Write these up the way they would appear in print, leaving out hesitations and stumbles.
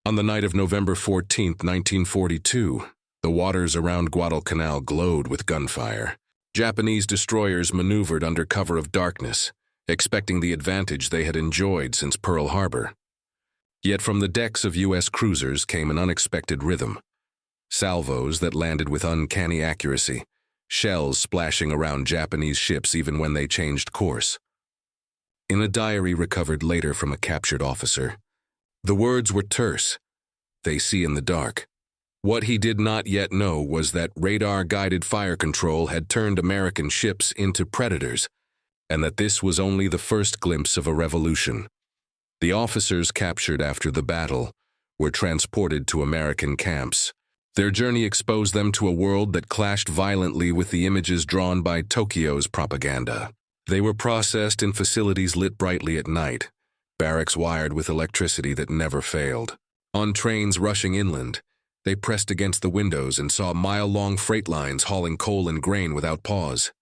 On the night of November 14, 1942, the waters around Guadalcanal glowed with gunfire. Japanese destroyers maneuvered under cover of darkness, expecting the advantage they had enjoyed since Pearl Harbor. Yet from the decks of U.S. cruisers came an unexpected rhythm. Salvos that landed with uncanny accuracy, shells splashing around Japanese ships even when they changed course. In a diary recovered later from a captured officer, the words were terse, "They see in the dark." What he did not yet know was that radar-guided fire control had turned American ships into predators, and that this was only the first glimpse of a revolution. The officers captured after the battle were transported to American camps. Their journey exposed them to a world that clashed violently with the images drawn by Tokyo's propaganda. They were processed in facilities lit brightly at night, barracks wired with electricity that never failed. On trains rushing inland, they pressed against the windows and saw mile-long freight lines hauling coal and grain without pause.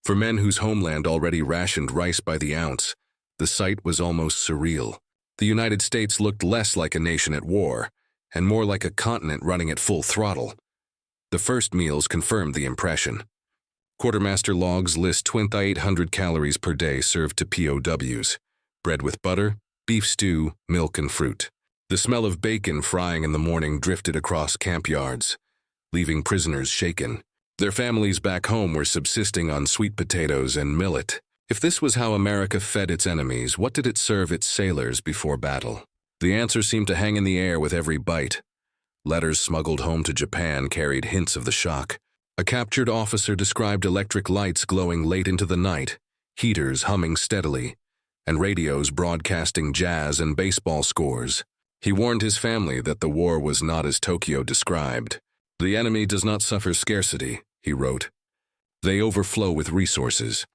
For men whose homeland already rationed rice by the ounce, the sight was almost surreal. The United States looked less like a nation at war, and more like a continent running at full throttle. The first meals confirmed the impression. Quartermaster logs list 2,800 calories per day served to POWs, bread with butter, beef stew, milk, and fruit. The smell of bacon frying in the morning drifted across camp yards, leaving prisoners shaken. Their families back home were subsisting on sweet potatoes and millet. If this was how America fed its enemies, what did it serve its sailors before battle? The answer seemed to hang in the air with every bite. Letters smuggled home to Japan carried hints of the shock. A captured officer described electric lights glowing late into the night, heaters humming steadily, and radios broadcasting jazz and baseball scores. He warned his family that the war was not as Tokyo described. "The enemy does not suffer scarcity," he wrote. "They overflow with resources."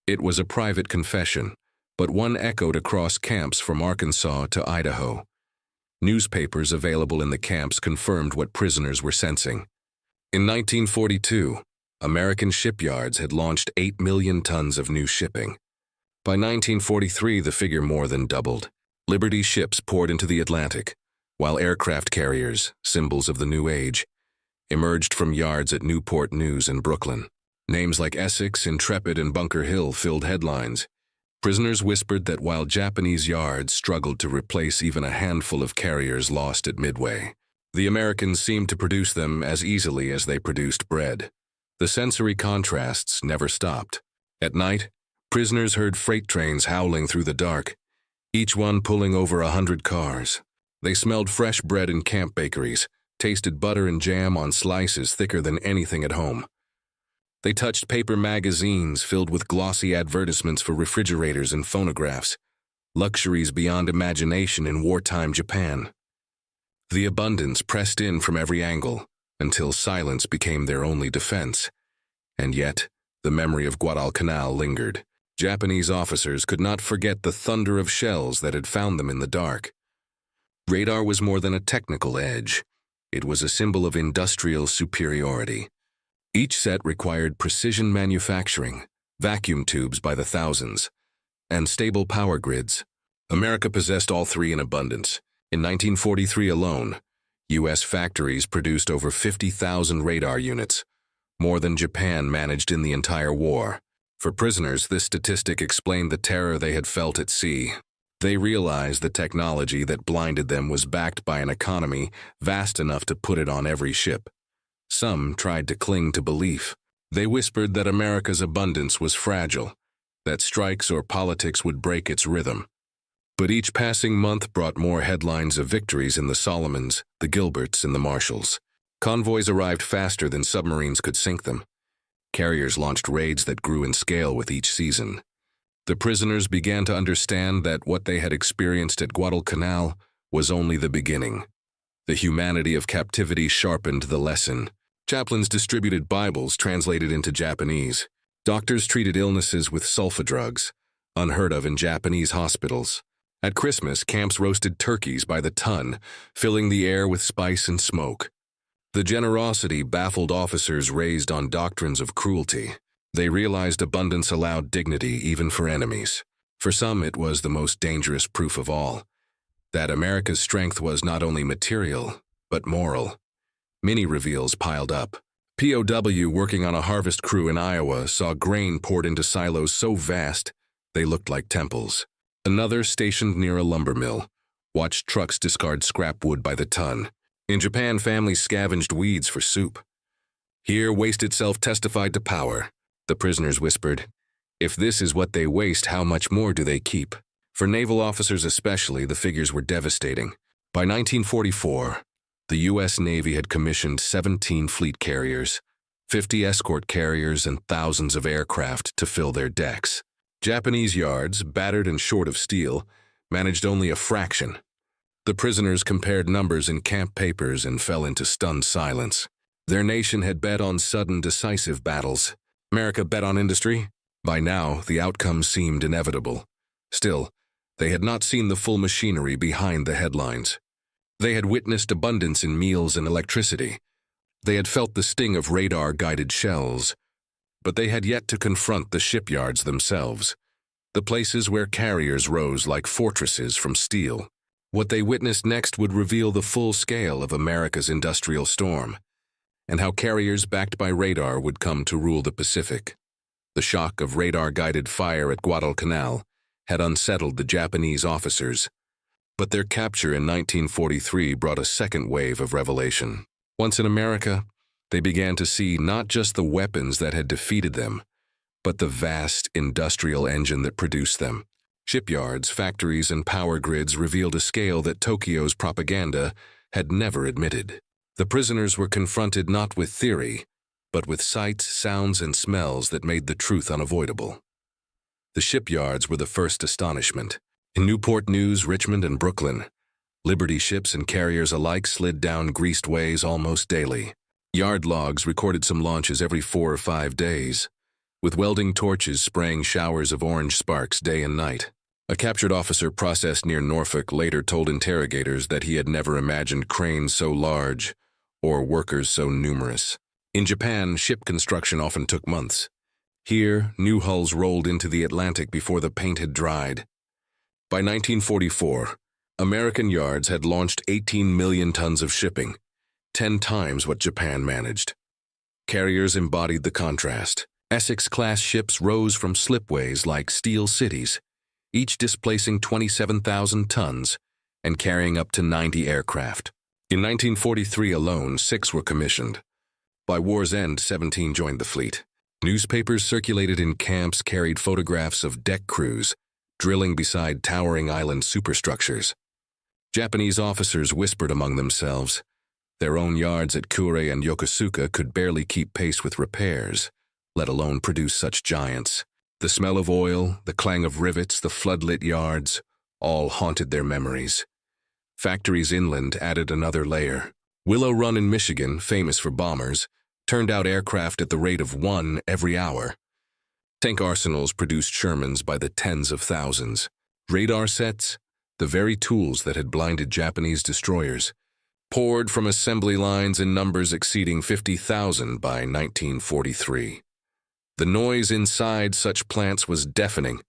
It was a private confession, but one echoed across camps from Arkansas to Idaho. Newspapers available in the camps confirmed what prisoners were sensing. In 1942, American shipyards had launched 8 million tons of new shipping. By 1943, the figure more than doubled. Liberty ships poured into the Atlantic, while aircraft carriers, symbols of the new age, emerged from yards at Newport News and Brooklyn. Names like Essex, Intrepid, and Bunker Hill filled headlines. Prisoners whispered that while Japanese yards struggled to replace even a handful of carriers lost at Midway, the Americans seemed to produce them as easily as they produced bread. The sensory contrasts never stopped. At night, prisoners heard freight trains howling through the dark, each one pulling over 100 cars. They smelled fresh bread in camp bakeries, tasted butter and jam on slices thicker than anything at home. They touched paper magazines filled with glossy advertisements for refrigerators and phonographs, luxuries beyond imagination in wartime Japan. The abundance pressed in from every angle, until silence became their only defense. And yet, the memory of Guadalcanal lingered. Japanese officers could not forget the thunder of shells that had found them in the dark. Radar was more than a technical edge. It was a symbol of industrial superiority. Each set required precision manufacturing, vacuum tubes by the thousands, and stable power grids. America possessed all three in abundance. In 1943 alone, U.S. factories produced over 50,000 radar units, more than Japan managed in the entire war. For prisoners, this statistic explained the terror they had felt at sea. They realized the technology that blinded them was backed by an economy vast enough to put it on every ship. Some tried to cling to belief. They whispered that America's abundance was fragile, that strikes or politics would break its rhythm. But each passing month brought more headlines of victories in the Solomons, the Gilberts, and the Marshalls. Convoys arrived faster than submarines could sink them. Carriers launched raids that grew in scale with each season. The prisoners began to understand that what they had experienced at Guadalcanal was only the beginning. The humanity of captivity sharpened the lesson. Chaplains distributed Bibles translated into Japanese. Doctors treated illnesses with sulfa drugs, unheard of in Japanese hospitals. At Christmas, camps roasted turkeys by the ton, filling the air with spice and smoke. The generosity baffled officers raised on doctrines of cruelty. They realized abundance allowed dignity even for enemies. For some, it was the most dangerous proof of all. That America's strength was not only material, but moral. Many reveals piled up. POW working on a harvest crew in Iowa saw grain poured into silos so vast they looked like temples. Another, stationed near a lumber mill, watched trucks discard scrap wood by the ton. In Japan, families scavenged weeds for soup. Here, waste itself testified to power. The prisoners whispered, "If this is what they waste, how much more do they keep?" For naval officers especially, the figures were devastating. By 1944, the U.S. Navy had commissioned 17 fleet carriers, 50 escort carriers, and thousands of aircraft to fill their decks. Japanese yards, battered and short of steel, managed only a fraction. The prisoners compared numbers in camp papers and fell into stunned silence. Their nation had bet on sudden, decisive battles. America bet on industry. By now, the outcome seemed inevitable. Still, they had not seen the full machinery behind the headlines. They had witnessed abundance in meals and electricity. They had felt the sting of radar-guided shells. But they had yet to confront the shipyards themselves, the places where carriers rose like fortresses from steel. What they witnessed next would reveal the full scale of America's industrial storm, and how carriers backed by radar would come to rule the Pacific. The shock of radar-guided fire at Guadalcanal had unsettled the Japanese officers, but their capture in 1943 brought a second wave of revelation. Once in America, they began to see not just the weapons that had defeated them, but the vast industrial engine that produced them. Shipyards, factories, and power grids revealed a scale that Tokyo's propaganda had never admitted. The prisoners were confronted not with theory, but with sights, sounds, and smells that made the truth unavoidable. The shipyards were the first astonishment. In Newport News, Richmond, and Brooklyn, Liberty ships and carriers alike slid down greased ways almost daily. Yard logs recorded some launches every 4 or 5 days, with welding torches spraying showers of orange sparks day and night. A captured officer processed near Norfolk later told interrogators that he had never imagined cranes so large or workers so numerous. In Japan, ship construction often took months. Here, new hulls rolled into the Atlantic before the paint had dried. By 1944, American yards had launched 18 million tons of shipping, 10 times what Japan managed. Carriers embodied the contrast. Essex-class ships rose from slipways like steel cities, each displacing 27,000 tons and carrying up to 90 aircraft. In 1943 alone, 6 were commissioned. By war's end, 17 joined the fleet. Newspapers circulated in camps carried photographs of deck crews drilling beside towering island superstructures. Japanese officers whispered among themselves. Their own yards at Kure and Yokosuka could barely keep pace with repairs, let alone produce such giants. The smell of oil, the clang of rivets, the floodlit yards, all haunted their memories. Factories inland added another layer. Willow Run in Michigan, famous for bombers, turned out aircraft at the rate of 1 every hour. Tank arsenals produced Shermans by the tens of thousands. Radar sets, the very tools that had blinded Japanese destroyers, poured from assembly lines in numbers exceeding 50,000 by 1943. The noise inside such plants was deafening,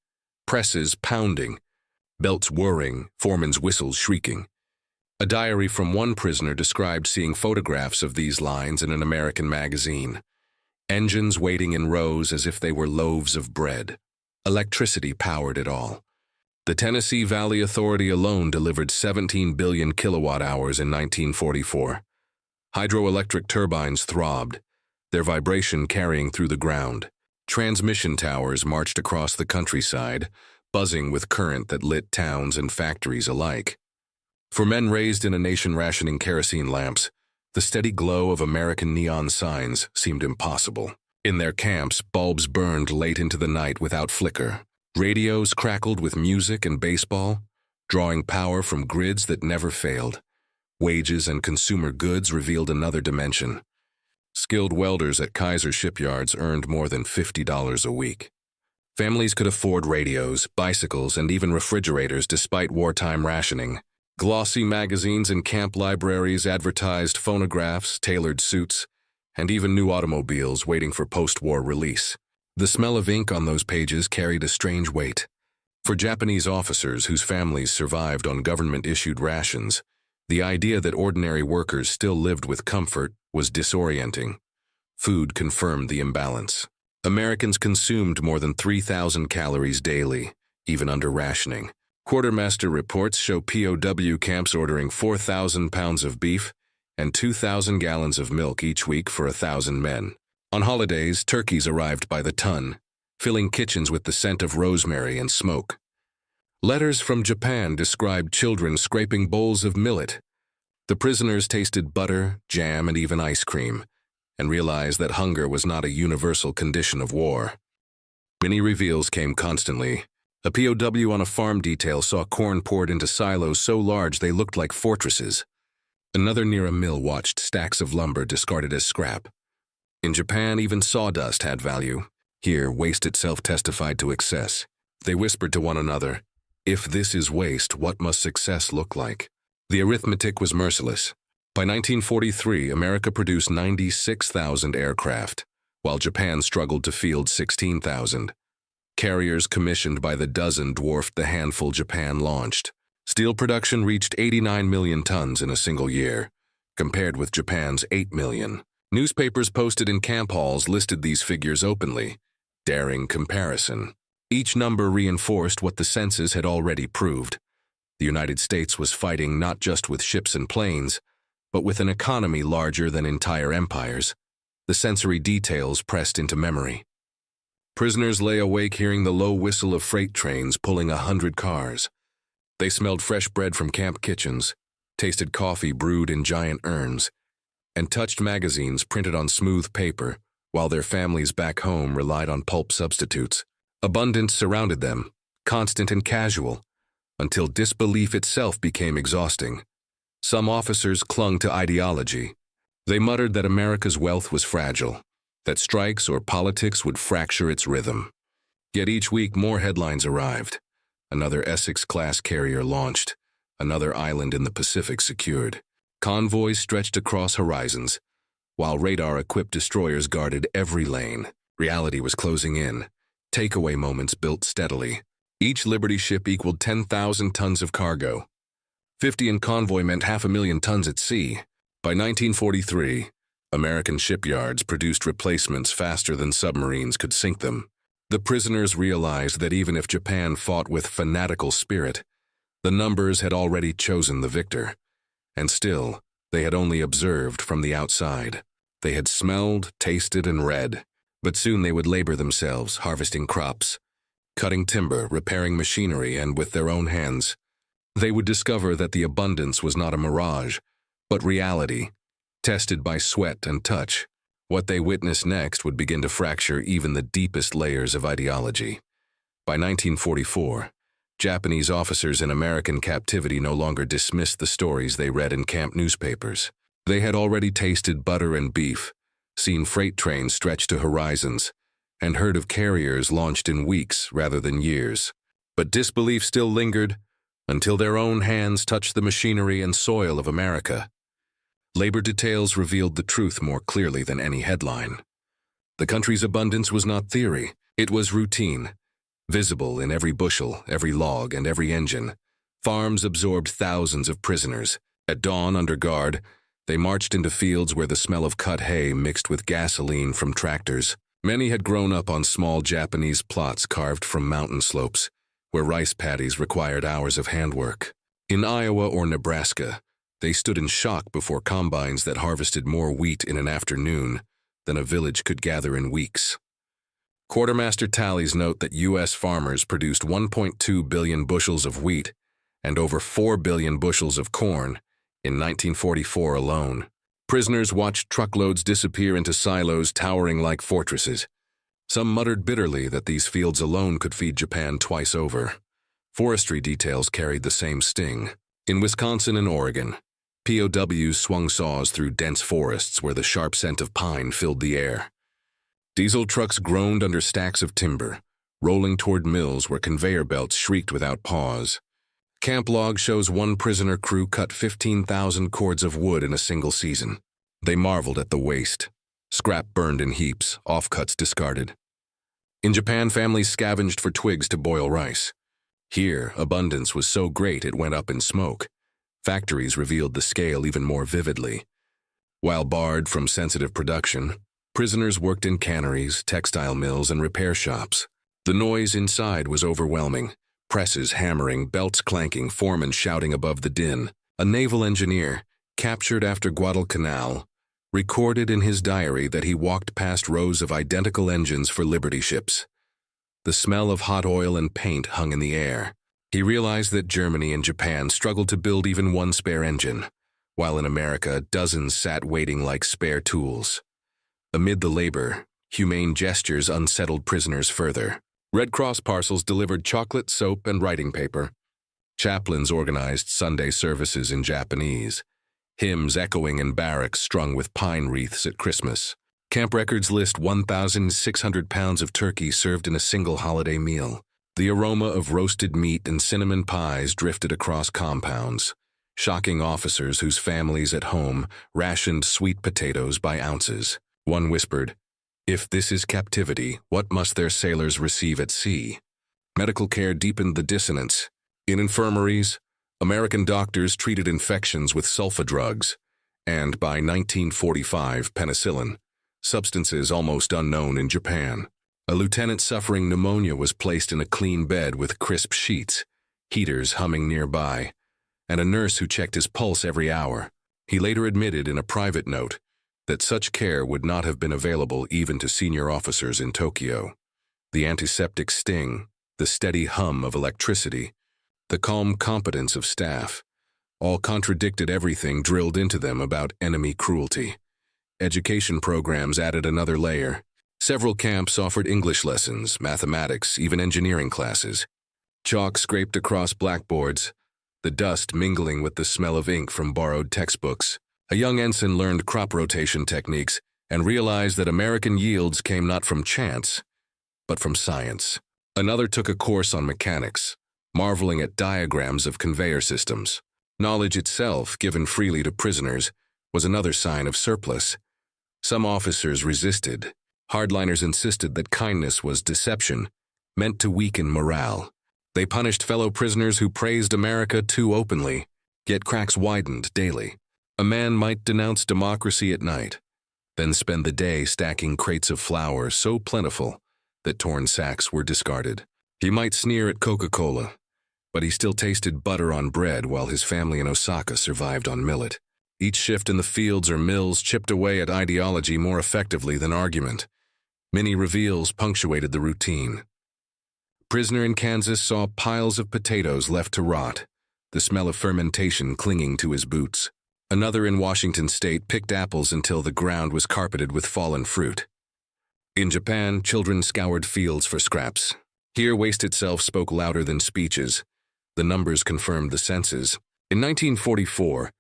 presses pounding, belts whirring, foremen's whistles shrieking. A diary from one prisoner described seeing photographs of these lines in an American magazine. Engines waiting in rows as if they were loaves of bread. Electricity powered it all. The Tennessee Valley Authority alone delivered 17 billion kilowatt-hours in 1944. Hydroelectric turbines throbbed, their vibration carrying through the ground. Transmission towers marched across the countryside, buzzing with current that lit towns and factories alike. For men raised in a nation rationing kerosene lamps, the steady glow of American neon signs seemed impossible. In their camps, bulbs burned late into the night without flicker. Radios crackled with music and baseball, drawing power from grids that never failed. Wages and consumer goods revealed another dimension. Skilled welders at Kaiser shipyards earned more than $50 a week. Families could afford radios, bicycles, and even refrigerators despite wartime rationing. Glossy magazines in camp libraries advertised phonographs, tailored suits, and even new automobiles waiting for post-war release. The smell of ink on those pages carried a strange weight. For Japanese officers whose families survived on government-issued rations, the idea that ordinary workers still lived with comfort was disorienting. Food confirmed the imbalance. Americans consumed more than 3,000 calories daily, even under rationing. Quartermaster reports show POW camps ordering 4,000 pounds of beef and 2,000 gallons of milk each week for 1,000 men. On holidays, turkeys arrived by the ton, filling kitchens with the scent of rosemary and smoke. Letters from Japan described children scraping bowls of millet. The prisoners tasted butter, jam, and even ice cream, and realized that hunger was not a universal condition of war. Many reveals came constantly. A POW on a farm detail saw corn poured into silos so large they looked like fortresses. Another near a mill watched stacks of lumber discarded as scrap. In Japan, even sawdust had value. Here, waste itself testified to excess. They whispered to one another, "If this is waste, what must success look like?" The arithmetic was merciless. By 1943, America produced 96,000 aircraft, while Japan struggled to field 16,000. Carriers commissioned by the dozen dwarfed the handful Japan launched. Steel production reached 89 million tons in a single year, compared with Japan's 8 million. Newspapers posted in camp halls listed these figures openly, daring comparison. Each number reinforced what the census had already proved. The United States was fighting not just with ships and planes, but with an economy larger than entire empires. The sensory details pressed into memory. Prisoners lay awake hearing the low whistle of freight trains pulling 100 cars. They smelled fresh bread from camp kitchens, tasted coffee brewed in giant urns, and touched magazines printed on smooth paper, while their families back home relied on pulp substitutes. Abundance surrounded them, constant and casual, until disbelief itself became exhausting. Some officers clung to ideology. They muttered that America's wealth was fragile, that strikes or politics would fracture its rhythm. Yet each week more headlines arrived. Another Essex-class carrier launched, another island in the Pacific secured. Convoys stretched across horizons, while radar-equipped destroyers guarded every lane. Reality was closing in. Takeaway moments built steadily. Each Liberty ship equaled 10,000 tons of cargo. 50 in convoy meant 500,000 tons at sea. By 1943, American shipyards produced replacements faster than submarines could sink them. The prisoners realized that even if Japan fought with fanatical spirit, the numbers had already chosen the victor. And still, they had only observed from the outside. They had smelled, tasted, and read, but soon they would labor themselves, harvesting crops, cutting timber, repairing machinery, and with their own hands. They would discover that the abundance was not a mirage, but reality, tested by sweat and touch. What they witnessed next would begin to fracture even the deepest layers of ideology. By 1944, Japanese officers in American captivity no longer dismissed the stories they read in camp newspapers. They had already tasted butter and beef, seen freight trains stretched to horizons, and heard of carriers launched in weeks rather than years. But disbelief still lingered until their own hands touched the machinery and soil of America. Labor details revealed the truth more clearly than any headline. The country's abundance was not theory, it was routine. Visible in every bushel, every log, and every engine, farms absorbed thousands of prisoners. At dawn, under guard, they marched into fields where the smell of cut hay mixed with gasoline from tractors. Many had grown up on small Japanese plots carved from mountain slopes, where rice paddies required hours of handwork. In Iowa or Nebraska, they stood in shock before combines that harvested more wheat in an afternoon than a village could gather in weeks. Quartermaster tallies note that U.S. farmers produced 1.2 billion bushels of wheat and over 4 billion bushels of corn in 1944 alone. Prisoners watched truckloads disappear into silos towering like fortresses. Some muttered bitterly that these fields alone could feed Japan twice over. Forestry details carried the same sting. In Wisconsin and Oregon, POWs swung saws through dense forests where the sharp scent of pine filled the air. Diesel trucks groaned under stacks of timber, rolling toward mills where conveyor belts shrieked without pause. Camp log shows one prisoner crew cut 15,000 cords of wood in a single season. They marveled at the waste. Scrap burned in heaps, offcuts discarded. In Japan, families scavenged for twigs to boil rice. Here, abundance was so great it went up in smoke. Factories revealed the scale even more vividly. While barred from sensitive production, prisoners worked in canneries, textile mills, and repair shops. The noise inside was overwhelming. Presses hammering, belts clanking, foremen shouting above the din. A naval engineer, captured after Guadalcanal, recorded in his diary that he walked past rows of identical engines for Liberty ships. The smell of hot oil and paint hung in the air. He realized that Germany and Japan struggled to build even one spare engine, while in America dozens sat waiting like spare tools. Amid the labor, humane gestures unsettled prisoners further. Red Cross parcels delivered chocolate, soap, and writing paper. Chaplains organized Sunday services in Japanese. Hymns echoing in barracks strung with pine wreaths at Christmas. Camp records list 1,600 pounds of turkey served in a single holiday meal. The aroma of roasted meat and cinnamon pies drifted across compounds, shocking officers whose families at home rationed sweet potatoes by ounces. One whispered, "If this is captivity, what must their sailors receive at sea?" Medical care deepened the dissonance. In infirmaries, American doctors treated infections with sulfa drugs, and by 1945, penicillin, substances almost unknown in Japan. A lieutenant suffering pneumonia was placed in a clean bed with crisp sheets, heaters humming nearby, and a nurse who checked his pulse every hour. He later admitted in a private note that such care would not have been available even to senior officers in Tokyo. The antiseptic sting, the steady hum of electricity, the calm competence of staff, all contradicted everything drilled into them about enemy cruelty. Education programs added another layer. Several camps offered English lessons, mathematics, even engineering classes. Chalk scraped across blackboards, the dust mingling with the smell of ink from borrowed textbooks. A young ensign learned crop rotation techniques and realized that American yields came not from chance, but from science. Another took a course on mechanics, marveling at diagrams of conveyor systems. Knowledge itself, given freely to prisoners, was another sign of surplus. Some officers resisted. Hardliners insisted that kindness was deception, meant to weaken morale. They punished fellow prisoners who praised America too openly, yet cracks widened daily. A man might denounce democracy at night, then spend the day stacking crates of flour so plentiful that torn sacks were discarded. He might sneer at Coca-Cola, but he still tasted butter on bread while his family in Osaka survived on millet. Each shift in the fields or mills chipped away at ideology more effectively than argument. Many reveals punctuated the routine. Prisoner in Kansas saw piles of potatoes left to rot, the smell of fermentation clinging to his boots. Another in Washington state picked apples until the ground was carpeted with fallen fruit. In Japan, children scoured fields for scraps. Here, waste itself spoke louder than speeches. The numbers confirmed the census. In 1944,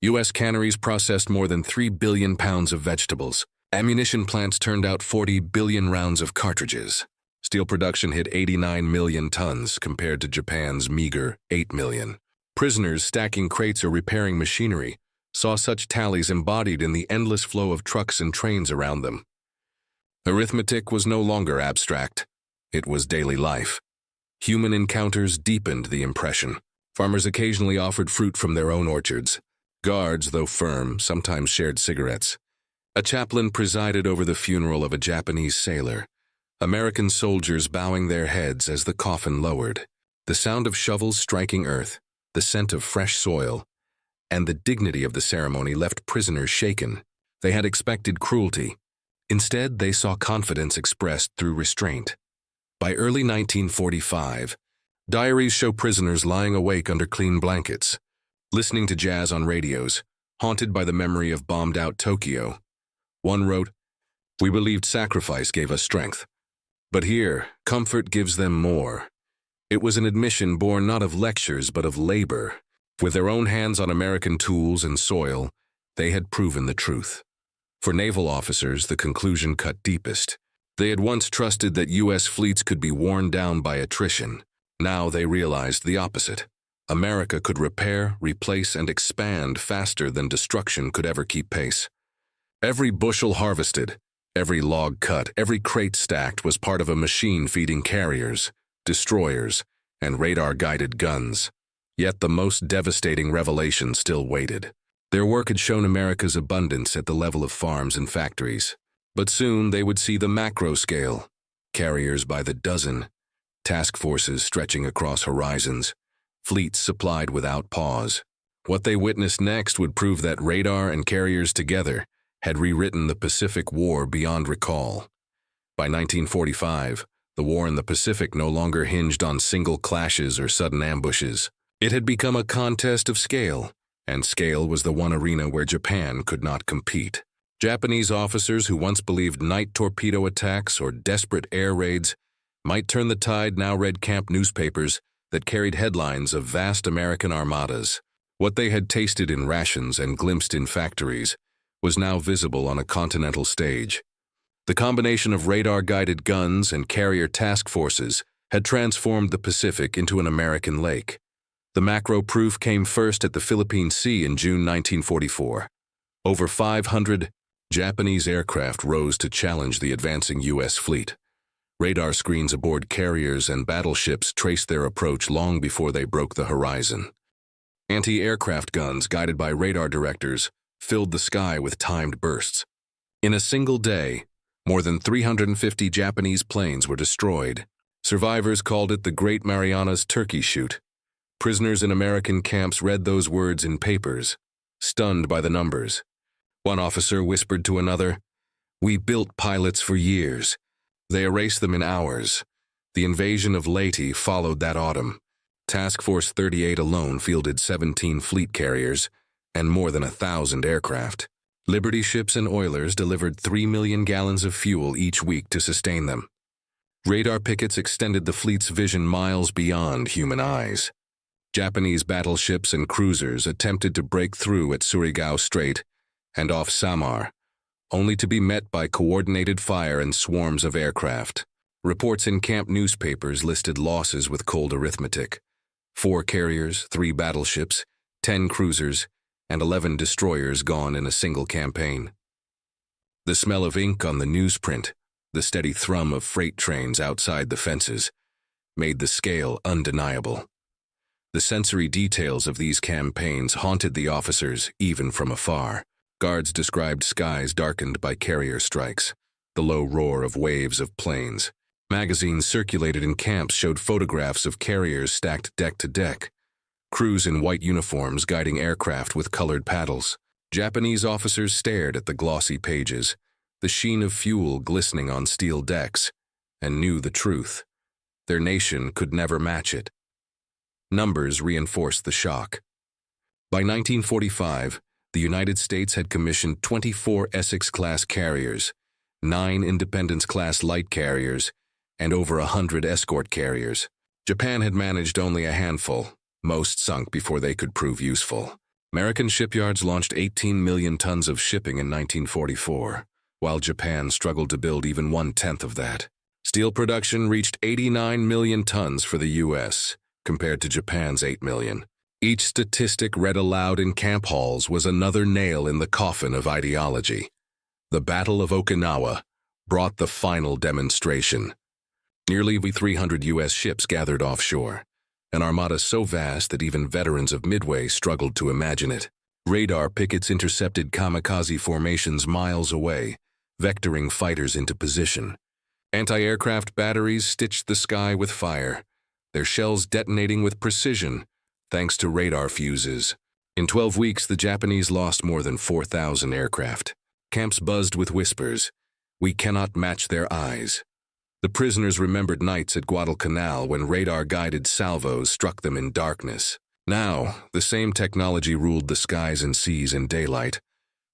U.S. canneries processed more than 3 billion pounds of vegetables. Ammunition plants turned out 40 billion rounds of cartridges. Steel production hit 89 million tons compared to Japan's meager 8 million. Prisoners stacking crates or repairing machinery saw such tallies embodied in the endless flow of trucks and trains around them. Arithmetic was no longer abstract. It was daily life. Human encounters deepened the impression. Farmers occasionally offered fruit from their own orchards. Guards, though firm, sometimes shared cigarettes. A chaplain presided over the funeral of a Japanese sailor, American soldiers bowing their heads as the coffin lowered. The sound of shovels striking earth, the scent of fresh soil, and the dignity of the ceremony left prisoners shaken. They had expected cruelty. Instead, they saw confidence expressed through restraint. By early 1945, diaries show prisoners lying awake under clean blankets, listening to jazz on radios, haunted by the memory of bombed-out Tokyo. One wrote, "We believed sacrifice gave us strength. But here, comfort gives them more." It was an admission born not of lectures but of labor. With their own hands on American tools and soil, they had proven the truth. For naval officers, the conclusion cut deepest. They had once trusted that U.S. fleets could be worn down by attrition. Now they realized the opposite. America could repair, replace, and expand faster than destruction could ever keep pace. Every bushel harvested, every log cut, every crate stacked was part of a machine feeding carriers, destroyers, and radar-guided guns. Yet the most devastating revelation still waited. Their work had shown America's abundance at the level of farms and factories. But soon they would see the macro scale, carriers by the dozen, task forces stretching across horizons, fleets supplied without pause. What they witnessed next would prove that radar and carriers together had rewritten the Pacific War beyond recall. By 1945, the war in the Pacific no longer hinged on single clashes or sudden ambushes. It had become a contest of scale, and scale was the one arena where Japan could not compete. Japanese officers who once believed night torpedo attacks or desperate air raids might turn the tide now read camp newspapers that carried headlines of vast American armadas. What they had tasted in rations and glimpsed in factories was now visible on a continental stage. The combination of radar-guided guns and carrier task forces had transformed the Pacific into an American lake. The macro proof came first at the Philippine Sea in June 1944. Over 500 Japanese aircraft rose to challenge the advancing U.S. fleet. Radar screens aboard carriers and battleships traced their approach long before they broke the horizon. Anti-aircraft guns guided by radar directors filled the sky with timed bursts. In a single day, more than 350 Japanese planes were destroyed. Survivors called it the Great Marianas Turkey Shoot. Prisoners in American camps read those words in papers, stunned by the numbers. One officer whispered to another, "We built pilots for years. They erased them in hours." The invasion of Leyte followed that autumn. Task Force 38 alone fielded 17 fleet carriers and more than 1,000 aircraft. Liberty ships and oilers delivered 3 million gallons of fuel each week to sustain them. Radar pickets extended the fleet's vision miles beyond human eyes. Japanese battleships and cruisers attempted to break through at Surigao Strait and off Samar, only to be met by coordinated fire and swarms of aircraft. Reports in camp newspapers listed losses with cold arithmetic: 4 carriers, 3 battleships, 10 cruisers, and 11 destroyers gone in a single campaign. The smell of ink on the newsprint, the steady thrum of freight trains outside the fences, made the scale undeniable. The sensory details of these campaigns haunted the officers even from afar. Guards described skies darkened by carrier strikes, the low roar of waves of planes. Magazines circulated in camps showed photographs of carriers stacked deck to deck, crews in white uniforms guiding aircraft with colored paddles. Japanese officers stared at the glossy pages, the sheen of fuel glistening on steel decks, and knew the truth. Their nation could never match it. Numbers reinforced the shock. By 1945, the United States had commissioned 24 Essex-class carriers, 9 Independence-class light carriers, and over 100 escort carriers. Japan had managed only a handful, most sunk before they could prove useful. American shipyards launched 18 million tons of shipping in 1944, while Japan struggled to build even 1/10 of that. Steel production reached 89 million tons for the U.S., compared to Japan's 8 million. Each statistic read aloud in camp halls was another nail in the coffin of ideology. The Battle of Okinawa brought the final demonstration. Nearly 300 U.S. ships gathered offshore, an armada so vast that even veterans of Midway struggled to imagine it. Radar pickets intercepted kamikaze formations miles away, vectoring fighters into position. Anti-aircraft batteries stitched the sky with fire, their shells detonating with precision, thanks to radar fuses. In 12 weeks, the Japanese lost more than 4,000 aircraft. Camps buzzed with whispers, "We cannot match their eyes." The prisoners remembered nights at Guadalcanal when radar-guided salvos struck them in darkness. Now, the same technology ruled the skies and seas in daylight.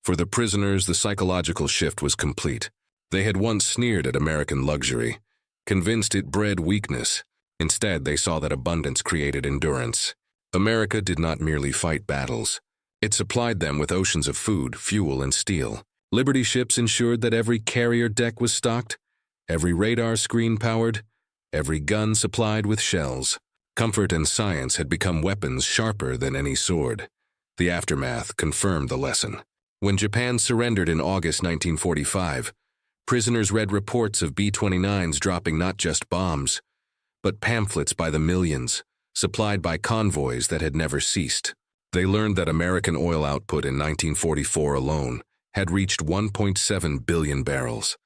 For the prisoners, the psychological shift was complete. They had once sneered at American luxury, convinced it bred weakness. Instead, they saw that abundance created endurance. America did not merely fight battles. It supplied them with oceans of food, fuel, and steel. Liberty ships ensured that every carrier deck was stocked, every radar screen powered, every gun supplied with shells. Comfort and science had become weapons sharper than any sword. The aftermath confirmed the lesson. When Japan surrendered in August 1945, prisoners read reports of B-29s dropping not just bombs, but pamphlets by the millions, supplied by convoys that had never ceased. They learned that American oil output in 1944 alone had reached 1.7 billion barrels,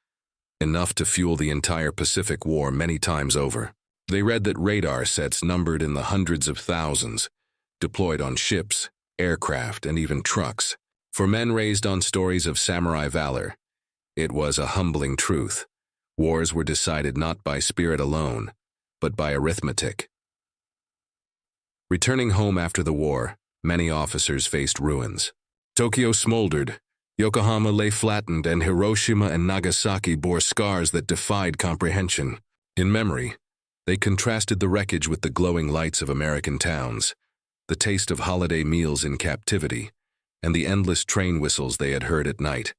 enough to fuel the entire Pacific War many times over. They read that radar sets numbered in the hundreds of thousands, deployed on ships, aircraft, and even trucks. For men raised on stories of samurai valor, it was a humbling truth. Wars were decided not by spirit alone, but by arithmetic. Returning home after the war, many officers faced ruins. Tokyo smoldered, Yokohama lay flattened, and Hiroshima and Nagasaki bore scars that defied comprehension. In memory, they contrasted the wreckage with the glowing lights of American towns, the taste of holiday meals in captivity, and the endless train whistles they had heard at night.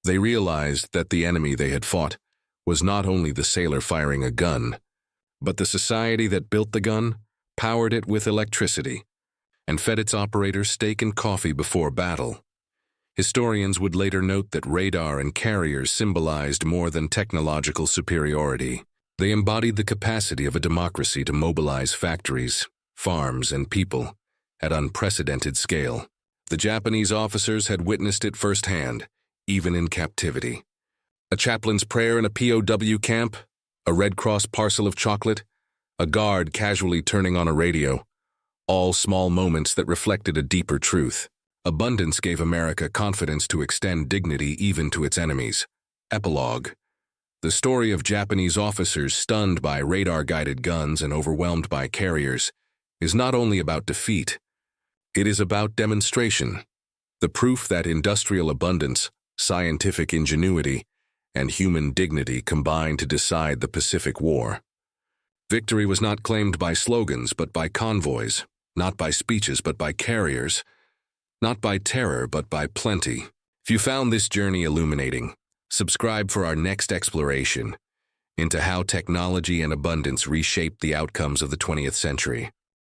They realized that the enemy they had fought was not only the sailor firing a gun, but the society that built the gun, powered it with electricity, and fed its operators steak and coffee before battle. Historians would later note that radar and carriers symbolized more than technological superiority. They embodied the capacity of a democracy to mobilize factories, farms, and people at unprecedented scale. The Japanese officers had witnessed it firsthand, even in captivity. A chaplain's prayer in a POW camp, a Red Cross parcel of chocolate, a guard casually turning on a radio, all small moments that reflected a deeper truth. Abundance gave America confidence to extend dignity even to its enemies. Epilogue. The story of Japanese officers stunned by radar-guided guns and overwhelmed by carriers is not only about defeat, it is about demonstration, the proof that industrial abundance, scientific ingenuity, and human dignity combined to decide the Pacific War. Victory was not claimed by slogans but by convoys, not by speeches but by carriers, not by terror but by plenty. If you found this journey illuminating, subscribe for our next exploration into how technology and abundance reshaped the outcomes of the 20th century.